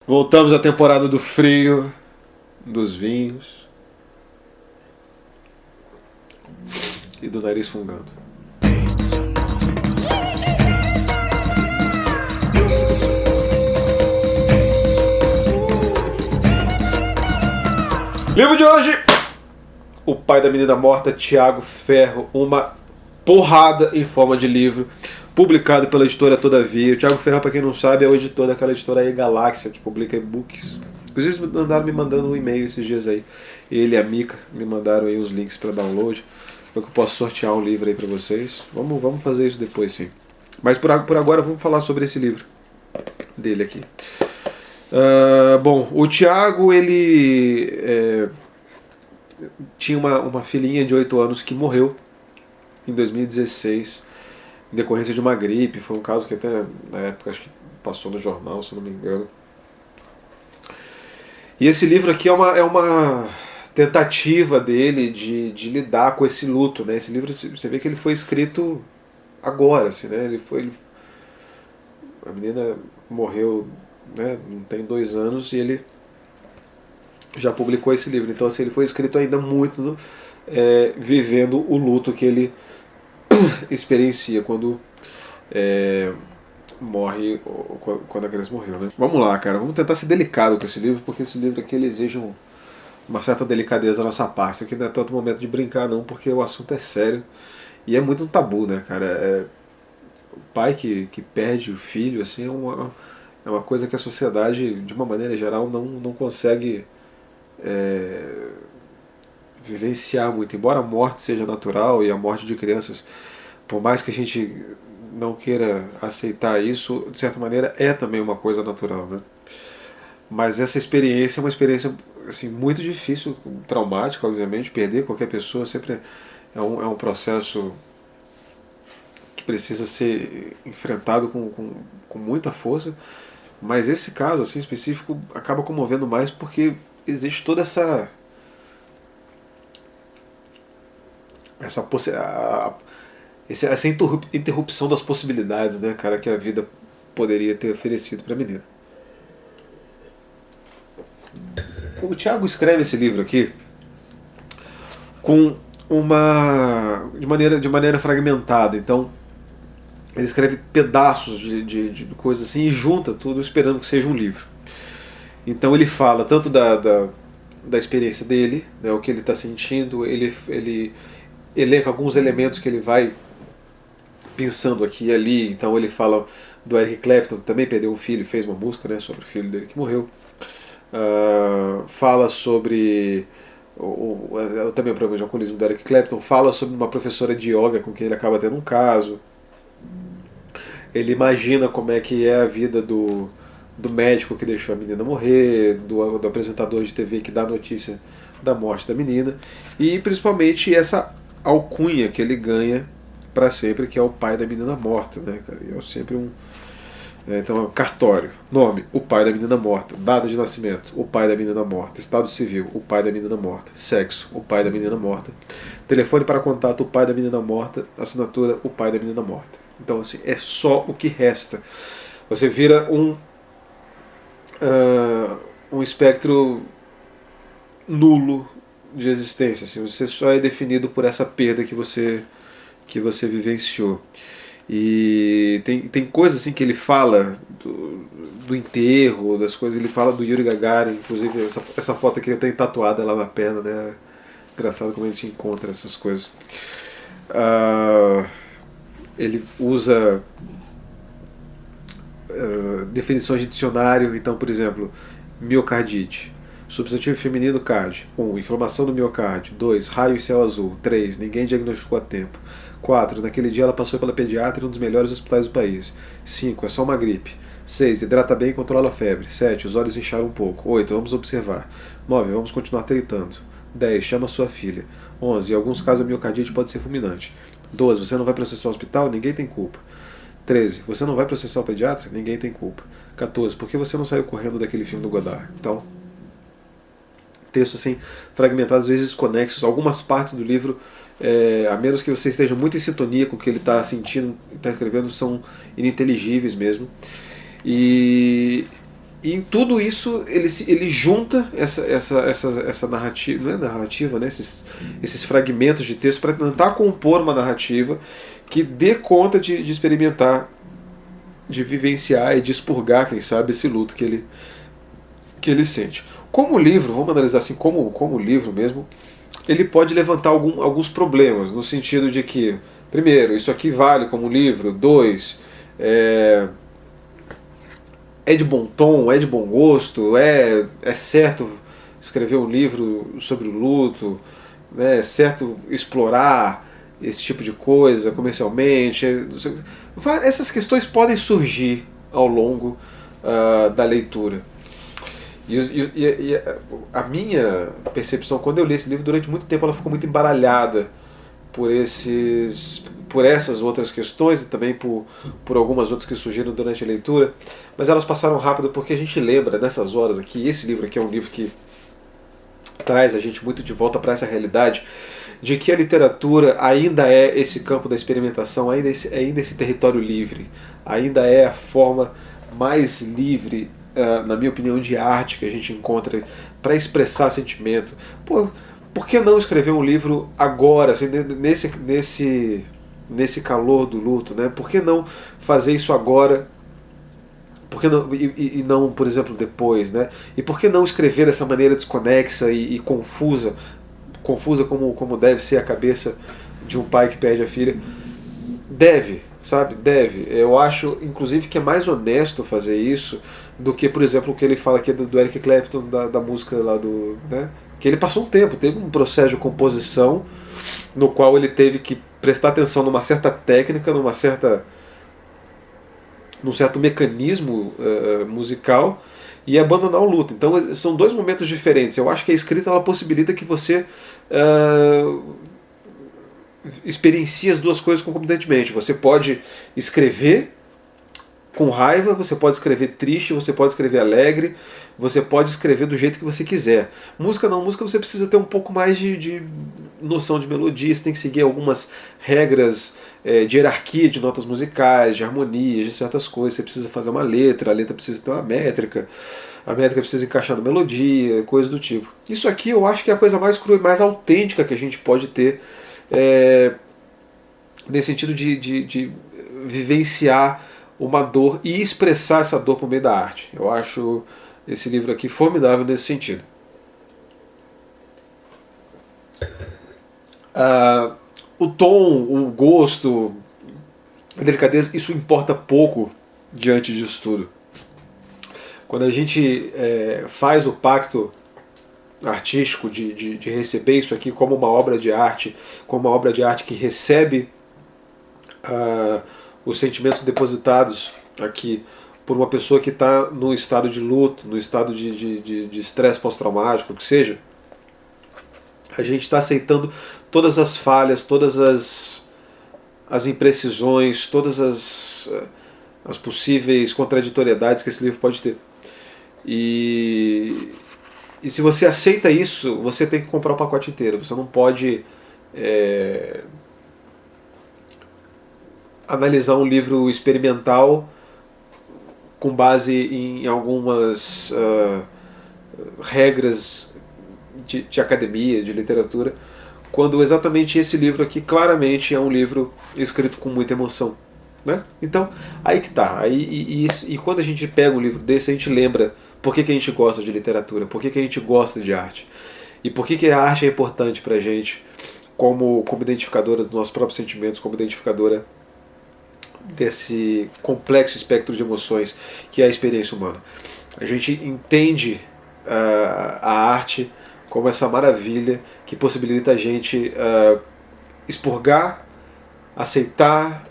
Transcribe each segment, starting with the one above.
Voltamos à temporada do frio, dos vinhos e do nariz fungando. Livro de hoje: O Pai da Menina Morta, Tiago Ferro. Uma porrada em forma de livro, publicado pela editora Todavia. O Tiago Ferro, para quem não sabe, é o editor daquela editora aí, Galáxia, que publica e-books. Inclusive, eles andaram me mandando um e-mail esses dias aí. Ele e a Mica me mandaram aí os links para download, para que eu possa sortear um livro aí para vocês. Vamos fazer isso depois, sim. Mas por agora vamos falar sobre esse livro dele aqui. Bom, o Tiago, ele tinha uma filhinha de 8 anos que morreu em 2016 em decorrência de uma gripe. Foi um caso que até na época acho que passou no jornal, se não me engano. E esse livro aqui é uma tentativa dele de lidar com esse luto, né? Esse livro, você vê que ele foi escrito agora, assim, né? A menina morreu, né? Não tem 2 anos, e ele já publicou esse livro. Então, assim, ele foi escrito ainda muito vivendo o luto que ele experiencia quando morre, quando a criança morreu, né? Vamos lá, cara, vamos tentar ser delicado com esse livro, porque esse livro aqui ele exige uma certa delicadeza da nossa parte. Aqui não é tanto momento de brincar, não, porque o assunto é sério e é muito um tabu, né, cara? O pai que perde o filho, assim, é uma coisa que a sociedade, de uma maneira geral, não consegue vivenciar muito. Embora a morte seja natural e a morte de crianças, por mais que a gente não queira aceitar isso, de certa maneira é também uma coisa natural, né? Mas essa experiência é uma experiência assim, muito difícil, traumática, obviamente. Perder qualquer pessoa sempre é um processo que precisa ser enfrentado com muita força. Mas esse caso assim, específico acaba comovendo mais porque existe toda essa interrupção das possibilidades, né, cara, que a vida poderia ter oferecido para a menina. O Tiago escreve esse livro aqui com de maneira fragmentada. Então ele escreve pedaços de coisas assim e junta tudo esperando que seja um livro. Então ele fala tanto da experiência dele, né, o que ele está sentindo. Ele elenca alguns elementos que ele vai pensando aqui e ali. Então ele fala do Eric Clapton, que também perdeu um filho e fez uma música, né, sobre o filho dele que morreu. Fala sobre também o problema de alcoolismo do Eric Clapton. Fala sobre uma professora de yoga com quem ele acaba tendo um caso. Ele imagina como é que é a vida do médico que deixou a menina morrer, do apresentador de TV que dá a notícia da morte da menina, e principalmente essa alcunha que ele ganha para sempre, que é o pai da menina morta, né, cara? E é sempre então, cartório, nome, o pai da menina morta, data de nascimento, o pai da menina morta, estado civil, o pai da menina morta, sexo, o pai da menina morta, telefone para contato, o pai da menina morta, assinatura, o pai da menina morta. Então, assim, é só o que resta. Você vira um espectro nulo de existência. Assim, você só é definido por essa perda que você vivenciou. E tem coisas assim que ele fala do enterro, das coisas. Ele fala do Yuri Gagarin, inclusive essa foto aqui ele tem tatuada lá na perna, né? Engraçado como a gente encontra essas coisas. Ele usa definições de dicionário. Então, por exemplo, miocardite. Substantivo feminino card. 1. Inflamação do miocárdio. 2. Raio e céu azul. 3. Ninguém diagnosticou a tempo. 4. Naquele dia ela passou pela pediatra em um dos melhores hospitais do país. 5. É só uma gripe. 6. Hidrata bem e controla a febre. 7. Os olhos incharam um pouco. 8. Vamos observar. 9. Vamos continuar tentando. 10. Chama sua filha. 11. Em alguns casos a miocardite pode ser fulminante. 12. Você não vai processar o hospital? Ninguém tem culpa. 13. Você não vai processar o pediatra? Ninguém tem culpa. 14. Por que você não saiu correndo daquele filme do Godard? Então, texto assim, fragmentado, às vezes desconexos. Algumas partes do livro, a menos que você esteja muito em sintonia com o que ele está sentindo, está escrevendo, são ininteligíveis mesmo. E E em tudo isso ele junta essa narrativa, não é narrativa, né? Esses fragmentos de texto para tentar compor uma narrativa que dê conta de experimentar, de vivenciar e de expurgar, quem sabe, esse luto que ele sente. Como livro, vamos analisar assim, como livro mesmo, ele pode levantar alguns problemas, no sentido de que, primeiro, isso aqui vale como livro, dois, é de bom tom, é de bom gosto, é certo escrever um livro sobre o luto, né, é certo explorar esse tipo de coisa comercialmente. Essas questões podem surgir ao longo da leitura. E a minha percepção, quando eu li esse livro, durante muito tempo ela ficou muito embaralhada por essas outras questões e também por algumas outras que surgiram durante a leitura, mas elas passaram rápido porque a gente lembra nessas horas aqui. Esse livro aqui é um livro que traz a gente muito de volta para essa realidade de que a literatura ainda é esse campo da experimentação, ainda esse território livre, ainda é a forma mais livre, na minha opinião, de arte que a gente encontra para expressar sentimento. Por que não escrever um livro agora, assim, nesse calor do luto, né? Por que não fazer isso agora? Por que não, e não, por exemplo, depois, né? E por que não escrever dessa maneira desconexa e confusa, como deve ser a cabeça de um pai que perde a filha? Deve, sabe? Deve. Eu acho, inclusive, que é mais honesto fazer isso do que, por exemplo, o que ele fala aqui do Eric Clapton, da música lá do, né? Que ele passou um tempo, teve um processo de composição no qual ele teve que prestar atenção numa certa técnica, num certo mecanismo musical e abandonar o luto. Então são dois momentos diferentes. Eu acho que a escrita ela possibilita que você experiencie as duas coisas concomitantemente. Você pode escrever com raiva, você pode escrever triste, você pode escrever alegre, você pode escrever do jeito que você quiser. Música não, música você precisa ter um pouco mais de noção de melodia, você tem que seguir algumas regras de hierarquia de notas musicais, de harmonias, de certas coisas. Você precisa fazer uma letra, a letra precisa ter uma métrica, a métrica precisa encaixar na melodia, coisas do tipo. Isso aqui eu acho que é a coisa mais crua e mais autêntica que a gente pode ter, nesse sentido de vivenciar uma dor e expressar essa dor por meio da arte. Eu acho esse livro aqui formidável nesse sentido. O tom, o gosto, a delicadeza, isso importa pouco diante disso tudo. Quando a gente faz o pacto artístico de receber isso aqui como uma obra de arte, como uma obra de arte que recebe os sentimentos depositados aqui por uma pessoa que está no estado de luto, no estado de estresse pós-traumático, o que seja, a gente está aceitando todas as falhas, todas as imprecisões, todas as possíveis contraditoriedades que esse livro pode ter. E se você aceita isso, você tem que comprar o pacote inteiro. Você não pode analisar um livro experimental com base em algumas regras de academia, de literatura, quando exatamente esse livro aqui claramente é um livro escrito com muita emoção, né? Então, aí que tá. E quando a gente pega um livro desse, a gente lembra por que a gente gosta de literatura, por que a gente gosta de arte, e por que a arte é importante pra gente como identificadora dos nossos próprios sentimentos, como identificadora desse complexo espectro de emoções que é a experiência humana. A gente entende a arte como essa maravilha que possibilita a gente expurgar, aceitar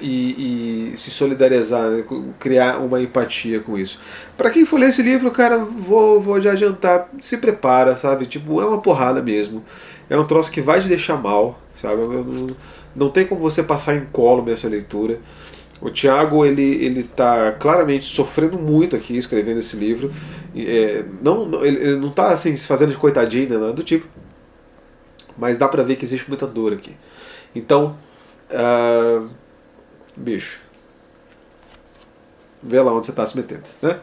e se solidarizar, né? Criar uma empatia com isso. Para quem for ler esse livro, cara, vou já adiantar, se prepara, sabe? Tipo, é uma porrada mesmo. É um troço que vai te deixar mal, sabe? Não tem como você passar incólume essa leitura. O Tiago ele está claramente sofrendo muito aqui escrevendo esse livro. Ele não está assim, se fazendo de coitadinho, nada do tipo. Mas dá pra ver que existe muita dor aqui. Então, bicho, vê lá onde você está se metendo, né?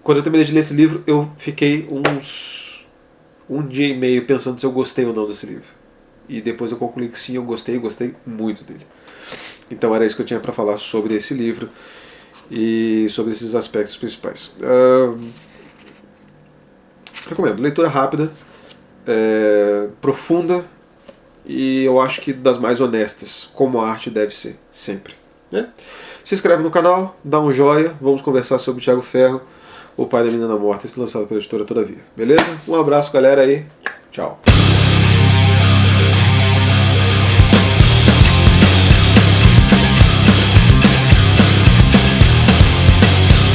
Quando eu terminei de ler esse livro, eu fiquei um dia e meio pensando se eu gostei ou não desse livro. E depois eu concluí que sim, eu gostei muito dele. Então era isso que eu tinha para falar sobre esse livro e sobre esses aspectos principais. Recomendo, leitura rápida, profunda e eu acho que das mais honestas, como a arte deve ser, sempre. Né? Se inscreve no canal, dá um joinha, vamos conversar sobre o Thiago Ferro, O Pai da Menina Morta, lançado pela editora Todavia. Beleza? Um abraço, galera aí. Tchau.